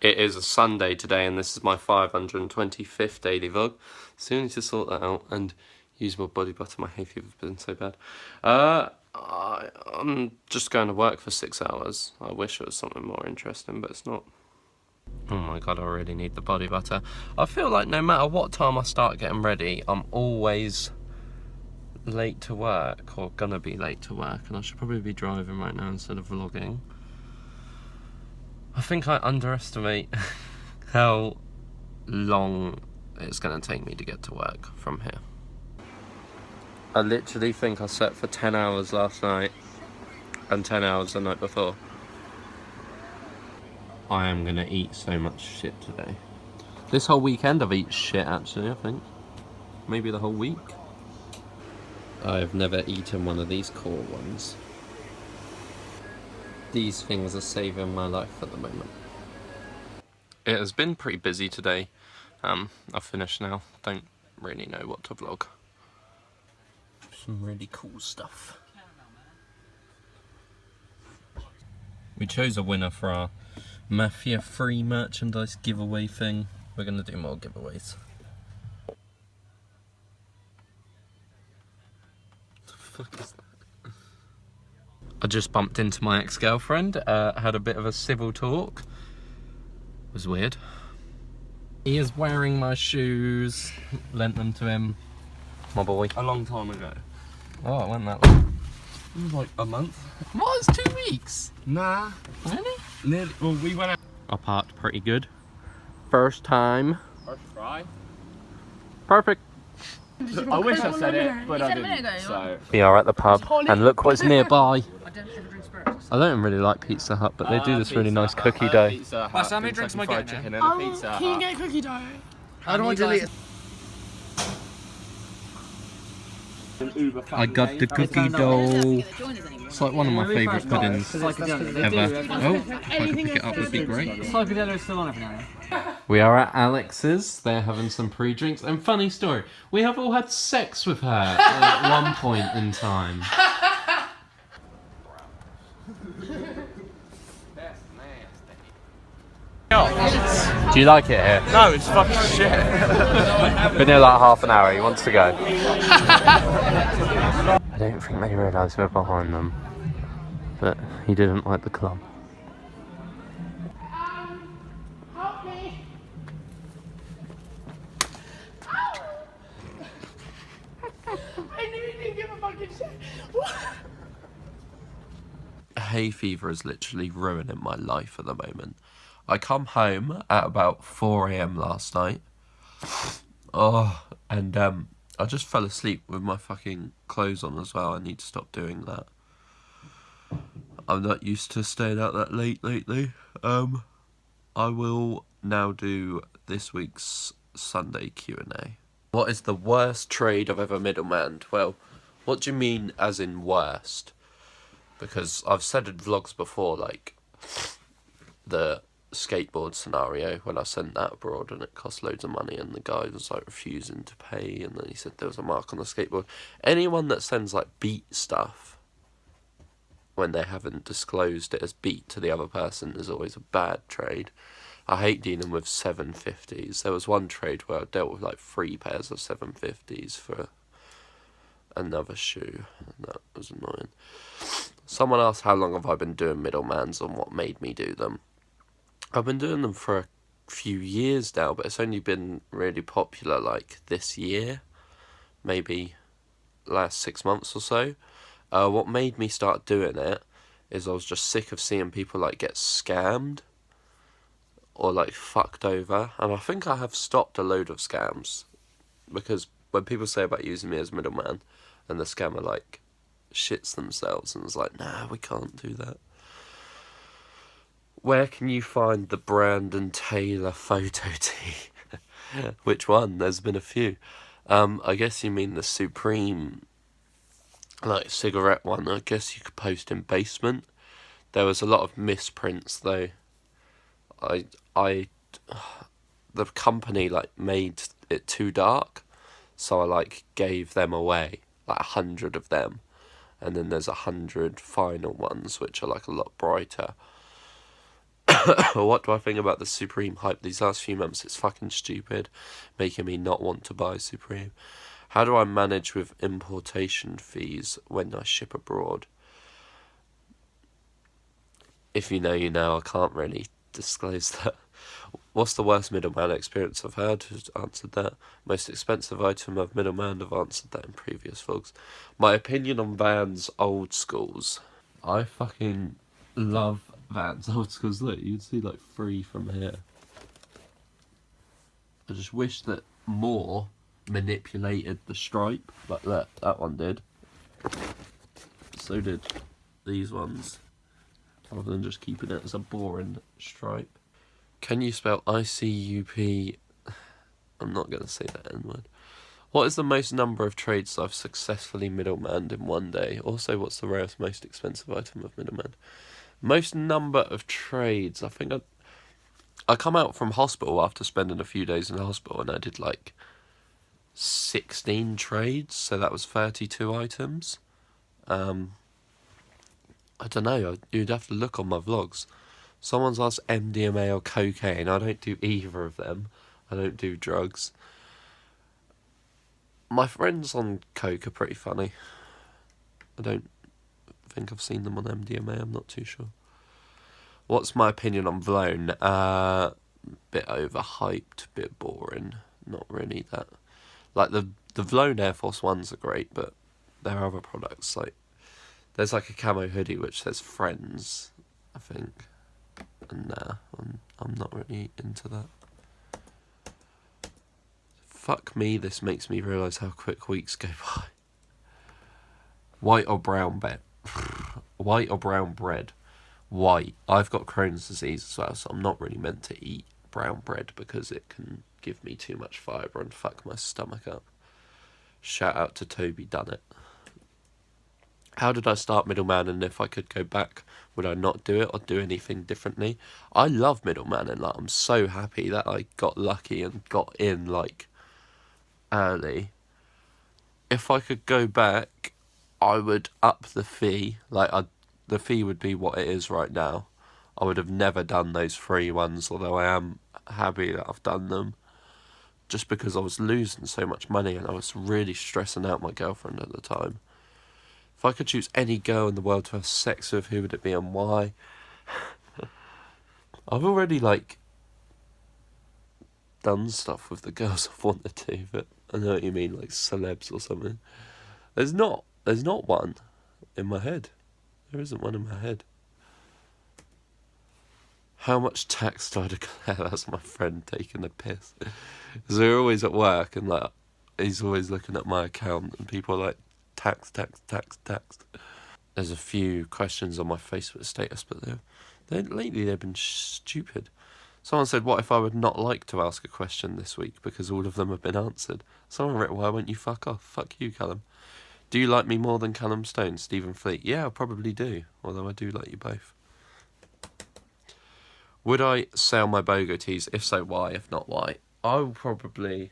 It is a Sunday today, and this is my 525th daily vlog. So I need to sort that out and use more body butter. My hay fever's been so bad. I'm just going to work for 6 hours. I wish it was something more interesting, but it's not. Oh my god, I really need the body butter. I feel like no matter what time I start getting ready, I'm always late to work, or gonna be late to work, and I should probably be driving right now instead of vlogging. I think I underestimate how long it's going to take me to get to work from here. I literally think I slept for 10 hours last night and 10 hours the night before. I am going to eat so much shit today. This whole weekend I've eaten shit actually, I think. Maybe the whole week. I've never eaten one of these core ones. These things are saving my life at the moment. It has been pretty busy today. I've finished now. Don't really know what to vlog. Some really cool stuff. We chose a winner for our Mafia free merchandise giveaway thing. We're gonna do more giveaways. What the fuck is that? I just bumped into my ex-girlfriend, had a bit of a civil talk. It was weird. He is wearing my shoes, lent them to him, my boy. A long time ago. Oh, it went that long. It was like a month. What, it's 2 weeks? Nah. Really? Nearly, well, we went out. I parked pretty good. First time. First try. Perfect. I wish I said it, but I didn't. So. We are at the pub, and look what's nearby. I don't really like Pizza Hut, but they do this really nice cookie dough. Plus, how many drinks am I getting now? Can you get a cookie dough? How do I delete it? I got the cookie dough. It's like one of my favourite puddings ever. Oh, if I could pick it up would be great. Psychedelic still on every now and then. We are at Alex's. They're having some pre-drinks. And funny story, we have all had sex with her at one point in time. Do you like it here? No, it's fucking shit. Been here like half an hour. He wants to go. I don't think they realise we're behind them, but he didn't like the club. Help me! I knew you didn't give a fucking shit. Hay fever is literally ruining my life at the moment. I come home at about 4 AM last night. Oh, and I just fell asleep with my fucking clothes on as well. I need to stop doing that. I'm not used to staying out that late lately. I will now do this week's Sunday Q&A. What is the worst trade I've ever middlemanned? Well, what do you mean as in worst? Because I've said in vlogs before, like, the skateboard scenario when I sent that abroad and it cost loads of money and the guy was like refusing to pay, and then he said there was a mark on the skateboard. Anyone that sends like beat stuff when they haven't disclosed it as beat to the other person is always a bad trade. I hate dealing with 750s. There was one trade where I dealt with like 3 pairs of 750s for another shoe, and that was annoying. Someone asked how long have I been doing middlemans and what made me do them. I've been doing them for a few years now, but it's only been really popular like this year, maybe last 6 months or so. What made me start doing it is I was just sick of seeing people like get scammed or like fucked over, and I think I have stopped a load of scams, because when people say about using me as middleman and the scammer like shits themselves and is like, nah, we can't do that. Where can you find the Brandon Taylor photo tee? Which one? There's been a few. I guess you mean the Supreme, like, cigarette one. I guess you could post in basement. There was a lot of misprints though. The company like made it too dark, so I like gave them away, like 100 of them, and then there's 100 final ones which are like a lot brighter. What do I think about the Supreme hype these last few months? It's fucking stupid, making me not want to buy Supreme. How do I manage with importation fees when I ship abroad? If you know, you know. I can't really disclose that. What's the worst middleman experience I've had? Who's answered that? Most expensive item of middleman? I've answered that in previous vlogs. My opinion on Vans old schools. I fucking love Vans old schools. Look, you can see like 3 from here. I just wish that more manipulated the stripe, but look, that one did. So did these ones, rather than just keeping it as a boring stripe. Can you spell ICUP? I'm not going to say that N-word. What is the most number of trades I've successfully middlemaned in one day? Also, what's the rarest, most expensive item of middleman? Most number of trades. I think I come out from hospital after spending a few days in the hospital, and I did like 16 trades, so that was 32 items. I don't know, you'd have to look on my vlogs. Someone's asked MDMA or cocaine. I don't do either of them. I don't do drugs. My friends on coke are pretty funny. I don't think I've seen them on MDMA, I'm not too sure. What's my opinion on Vlone? Bit overhyped, bit boring. Not really that. Like the Vlone Air Force Ones are great, but there are other products. Like there's like a camo hoodie which says Friends, I think. And nah, I'm not really into that. Fuck me, this makes me realise how quick weeks go by. White or brown bread? White or brown bread? White. I've got Crohn's disease as well, so I'm not really meant to eat brown bread because it can give me too much fibre and fuck my stomach up. Shout out to Toby Dunnett. How did I start middleman, and if I could go back, would I not do it or do anything differently? I love middleman, and like, I'm so happy that I got lucky and got in like early. If I could go back, I would up the fee. Like the fee would be what it is right now. I would have never done those free ones, although I am happy that I've done them. Just because I was losing so much money and I was really stressing out my girlfriend at the time. If I could choose any girl in the world to have sex with, who would it be and why? I've already, like, done stuff with the girls I've wanted to, but I know what you mean, like celebs or something. There's not one in my head. There isn't one in my head. How much tax do I declare? That's my friend taking a piss. Because we're always at work and, like, he's always looking at my account and people are like, tax. There's a few questions on my Facebook status, but lately they've been stupid. Someone said, what if I would not like to ask a question this week because all of them have been answered? Someone wrote, why won't you fuck off? Fuck you, Callum. Do you like me more than Callum Stone, Stephen Fleet? Yeah, I probably do, although I do like you both. Would I sell my BOGO tees? If so, why? If not, why? I will probably...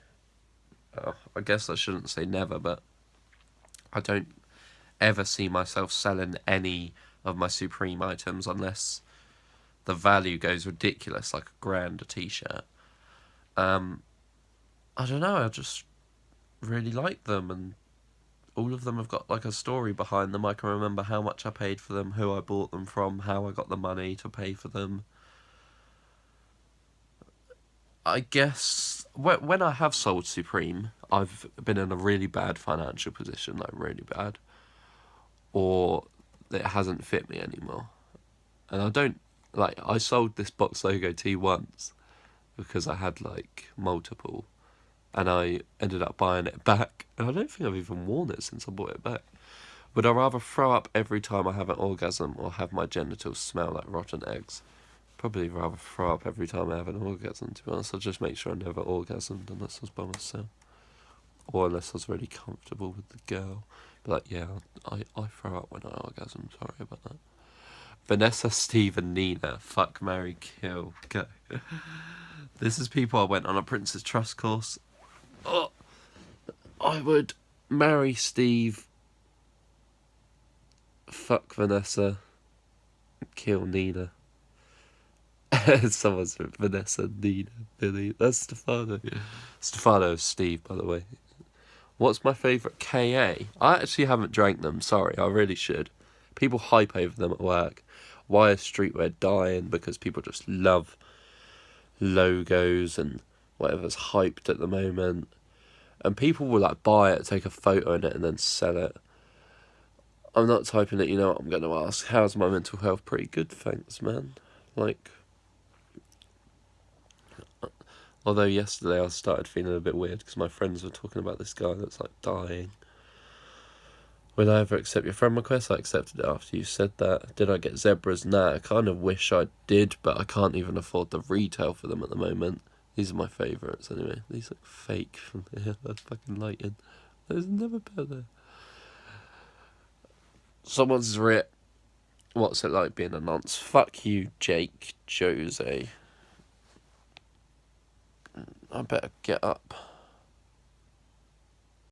I guess I shouldn't say never, but I don't ever see myself selling any of my Supreme items unless the value goes ridiculous, like £1,000 a t-shirt. I don't know, I just really like them, and all of them have got like a story behind them. I can remember how much I paid for them, who I bought them from, how I got the money to pay for them. I guess when I have sold Supreme, I've been in a really bad financial position, like really bad, or it hasn't fit me anymore. And I don't, like, I sold this box logo tee once because I had like multiple, and I ended up buying it back, and I don't think I've even worn it since I bought it back. Would I rather throw up every time I have an orgasm or have my genitals smell like rotten eggs? Probably rather throw up every time I have an orgasm, to be honest. I'll just make sure I never orgasmed unless I was by myself. Or unless I was really comfortable with the girl. But like, yeah, I throw up when I orgasm, sorry about that. Vanessa, Steve and Nina. Fuck, marry, kill. Go. This is people I went on a Prince's Trust course. Oh, I would marry Steve. Fuck Vanessa. Kill Nina. Someone's with Vanessa, Nina, Billy. That's Stefano. Stefano is Steve, by the way. What's my favourite KA? I actually haven't drank them, sorry, I really should. People hype over them at work. Why is streetwear dying? Because people just love logos and whatever's hyped at the moment. And people will like buy it, take a photo in it and then sell it. I'm not typing it, you know what I'm going to ask. How's my mental health? Pretty good, thanks, man. Like, although yesterday I started feeling a bit weird because my friends were talking about this guy that's like dying. Will I ever accept your friend request? I accepted it after you said that. Did I get zebras? Nah, I kind of wish I did, but I can't even afford the retail for them at the moment. These are my favourites anyway. These look fake from here. That's fucking lighting. There's never better. Someone's writ. What's it like being a nonce? Fuck you, Jake Jose. I better get up.